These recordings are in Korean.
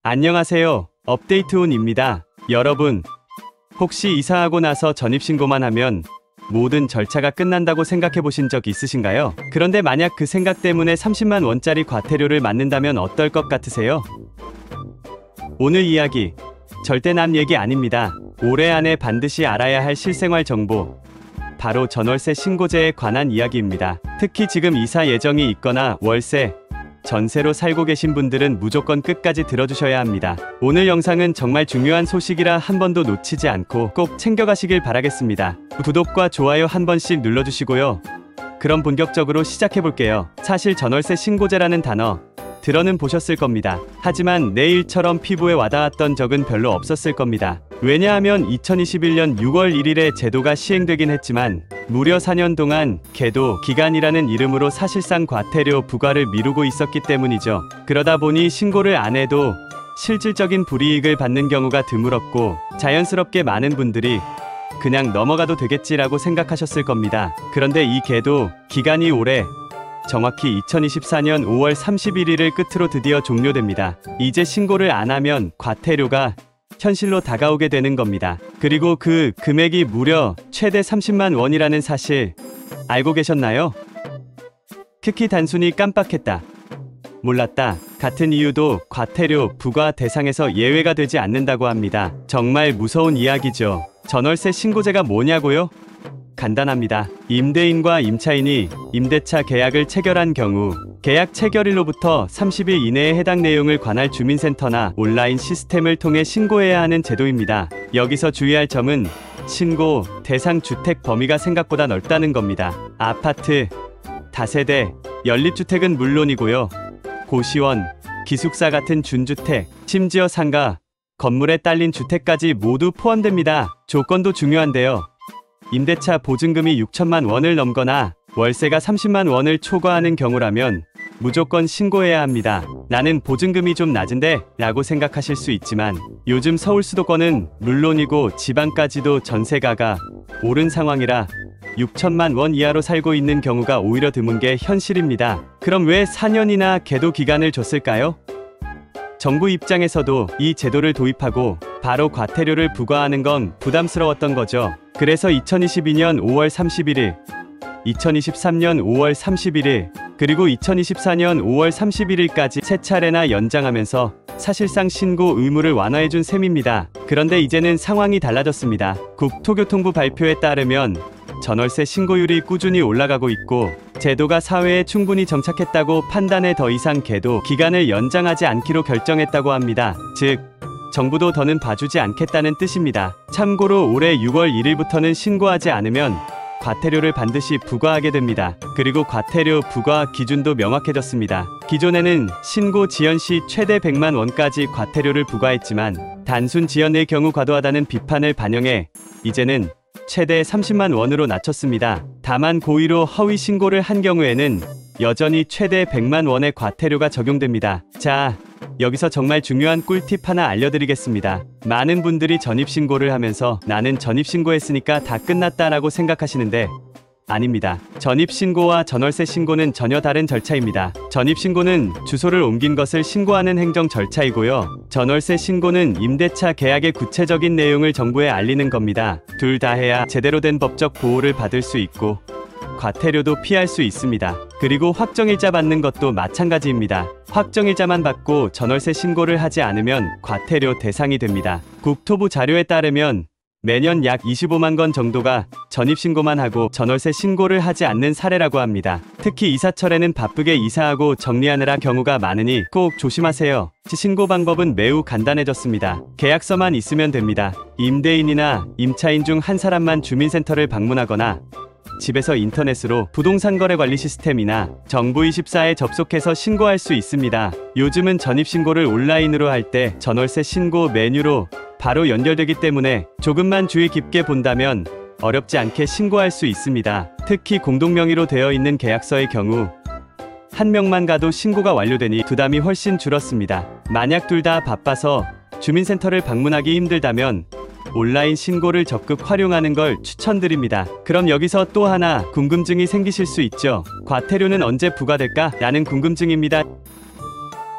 안녕하세요. 업데이트온입니다. 여러분, 혹시 이사하고 나서 전입신고만 하면 모든 절차가 끝난다고 생각해 보신 적 있으신가요? 그런데 만약 그 생각 때문에 30만 원짜리 과태료를 맞는다면 어떨 것 같으세요? 오늘 이야기, 절대 남 얘기 아닙니다. 올해 안에 반드시 알아야 할 실생활 정보, 바로 전월세 신고제에 관한 이야기입니다. 특히 지금 이사 예정이 있거나 월세, 전세로 살고 계신 분들은 무조건 끝까지 들어주셔야 합니다. 오늘 영상은 정말 중요한 소식이라 한 번도 놓치지 않고 꼭 챙겨가시길 바라겠습니다. 구독과 좋아요 한 번씩 눌러주시고요. 그럼 본격적으로 시작해볼게요. 사실 전월세 신고제라는 단어 들어는 보셨을 겁니다. 하지만 내 일처럼 피부에 와닿았던 적은 별로 없었을 겁니다. 왜냐하면 2021년 6월 1일에 제도가 시행되긴 했지만 무려 4년 동안 계도 기간이라는 이름으로 사실상 과태료 부과를 미루고 있었기 때문이죠. 그러다 보니 신고를 안 해도 실질적인 불이익을 받는 경우가 드물었고 자연스럽게 많은 분들이 그냥 넘어가도 되겠지라고 생각하셨을 겁니다. 그런데 이 계도 기간이 올해 정확히 2024년 5월 31일을 끝으로 드디어 종료됩니다. 이제 신고를 안 하면 과태료가 현실로 다가오게 되는 겁니다. 그리고 그 금액이 무려 최대 30만 원이라는 사실 알고 계셨나요? 특히 단순히 깜빡했다, 몰랐다 같은 이유도 과태료 부과 대상에서 예외가 되지 않는다고 합니다. 정말 무서운 이야기죠. 전월세 신고제가 뭐냐고요? 간단합니다. 임대인과 임차인이 임대차 계약을 체결한 경우 계약 체결일로부터 30일 이내에 해당 내용을 관할 주민센터나 온라인 시스템을 통해 신고해야 하는 제도입니다. 여기서 주의할 점은 신고 대상 주택 범위가 생각보다 넓다는 겁니다. 아파트, 다세대, 연립주택은 물론이고요. 고시원, 기숙사 같은 준주택, 심지어 상가, 건물에 딸린 주택까지 모두 포함됩니다. 조건도 중요한데요. 임대차 보증금이 6천만 원을 넘거나 월세가 30만 원을 초과하는 경우라면 무조건 신고해야 합니다. 나는 보증금이 좀 낮은데 라고 생각하실 수 있지만 요즘 서울 수도권은 물론이고 지방까지도 전세가가 오른 상황이라 6천만 원 이하로 살고 있는 경우가 오히려 드문 게 현실입니다. 그럼 왜 4년이나 계도 기간을 줬을까요? 정부 입장에서도 이 제도를 도입하고 바로 과태료를 부과하는 건 부담스러웠던 거죠. 그래서 2022년 5월 31일, 2023년 5월 31일, 그리고 2024년 5월 31일까지 세 차례나 연장하면서 사실상 신고 의무를 완화해준 셈입니다. 그런데 이제는 상황이 달라졌습니다. 국토교통부 발표에 따르면 전월세 신고율이 꾸준히 올라가고 있고 제도가 사회에 충분히 정착했다고 판단해 더 이상 계도 기간을 연장하지 않기로 결정했다고 합니다. 즉, 정부도 더는 봐주지 않겠다는 뜻입니다. 참고로 올해 6월 1일부터는 신고하지 않으면 과태료를 반드시 부과하게 됩니다. 그리고 과태료 부과 기준도 명확해졌습니다. 기존에는 신고 지연 시 최대 100만 원까지 과태료를 부과했지만 단순 지연의 경우 과도하다는 비판을 반영해 이제는 최대 30만 원으로 낮췄습니다. 다만 고의로 허위 신고를 한 경우에는 여전히 최대 100만 원의 과태료가 적용됩니다. 자, 여기서 정말 중요한 꿀팁 하나 알려드리겠습니다. 많은 분들이 전입신고를 하면서 나는 전입신고했으니까 다 끝났다라고 생각하시는데 아닙니다. 전입신고와 전월세 신고는 전혀 다른 절차입니다. 전입신고는 주소를 옮긴 것을 신고하는 행정 절차이고요. 전월세 신고는 임대차 계약의 구체적인 내용을 정부에 알리는 겁니다. 둘 다 해야 제대로 된 법적 보호를 받을 수 있고 과태료도 피할 수 있습니다. 그리고 확정일자 받는 것도 마찬가지입니다. 확정일자만 받고 전월세 신고를 하지 않으면 과태료 대상이 됩니다. 국토부 자료에 따르면 매년 약 25만 건 정도가 전입신고만 하고 전월세 신고를 하지 않는 사례라고 합니다. 특히 이사철에는 바쁘게 이사하고 정리하느라 경우가 많으니 꼭 조심하세요. 신고 방법은 매우 간단해졌습니다. 계약서만 있으면 됩니다. 임대인이나 임차인 중 한 사람만 주민센터를 방문하거나 집에서 인터넷으로 부동산거래관리 시스템이나 정부24에 접속해서 신고할 수 있습니다. 요즘은 전입신고를 온라인으로 할 때 전월세 신고 메뉴로 바로 연결되기 때문에 조금만 주의 깊게 본다면 어렵지 않게 신고할 수 있습니다. 특히 공동명의로 되어 있는 계약서의 경우 한 명만 가도 신고가 완료되니 부담이 훨씬 줄었습니다. 만약 둘 다 바빠서 주민센터를 방문하기 힘들다면 온라인 신고를 적극 활용하는 걸 추천드립니다. 그럼 여기서 또 하나 궁금증이 생기실 수 있죠. 과태료는 언제 부과될까? 라는 궁금증입니다.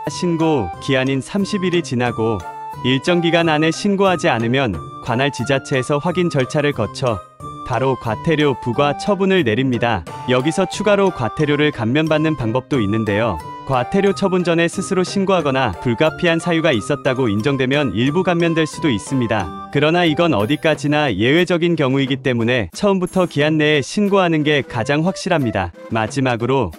신고 기한인 30일이 지나고 일정 기간 안에 신고하지 않으면 관할 지자체에서 확인 절차를 거쳐 바로 과태료 부과 처분을 내립니다. 여기서 추가로 과태료를 감면받는 방법도 있는데요. 과태료 처분 전에 스스로 신고하거나 불가피한 사유가 있었다고 인정되면 일부 감면될 수도 있습니다. 그러나 이건 어디까지나 예외적인 경우이기 때문에 처음부터 기한 내에 신고하는 게 가장 확실합니다. 마지막으로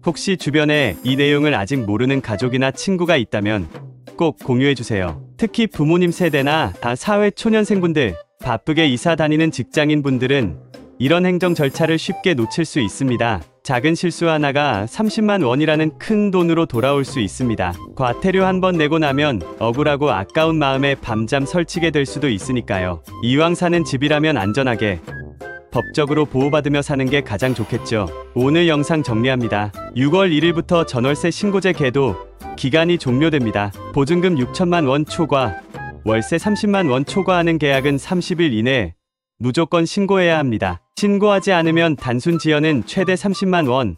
혹시 주변에 이 내용을 아직 모르는 가족이나 친구가 있다면 꼭 공유해주세요. 특히 부모님 세대나 사회 초년생분들, 바쁘게 이사 다니는 직장인분들은 이런 행정 절차를 쉽게 놓칠 수 있습니다. 작은 실수 하나가 30만 원이라는 큰 돈으로 돌아올 수 있습니다. 과태료 한 번 내고 나면 억울하고 아까운 마음에 밤잠 설치게 될 수도 있으니까요. 이왕 사는 집이라면 안전하게 법적으로 보호받으며 사는 게 가장 좋겠죠. 오늘 영상 정리합니다. 6월 1일부터 전월세 신고제 계도 기간이 종료됩니다. 보증금 6천만 원 초과, 월세 30만 원 초과하는 계약은 30일 이내 무조건 신고해야 합니다. 신고하지 않으면 단순 지연은 최대 30만 원,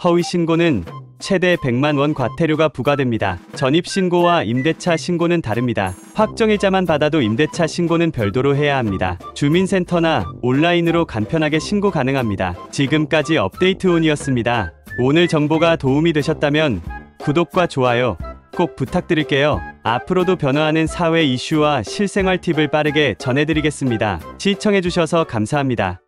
허위 신고는 최대 100만 원 과태료가 부과됩니다. 전입신고와 임대차 신고는 다릅니다. 확정일자만 받아도 임대차 신고는 별도로 해야 합니다. 주민센터나 온라인으로 간편하게 신고 가능합니다. 지금까지 업데이트온이었습니다. 오늘 정보가 도움이 되셨다면 구독과 좋아요 꼭 부탁드릴게요. 앞으로도 변화하는 사회 이슈와 실생활 팁을 빠르게 전해드리겠습니다. 시청해주셔서 감사합니다.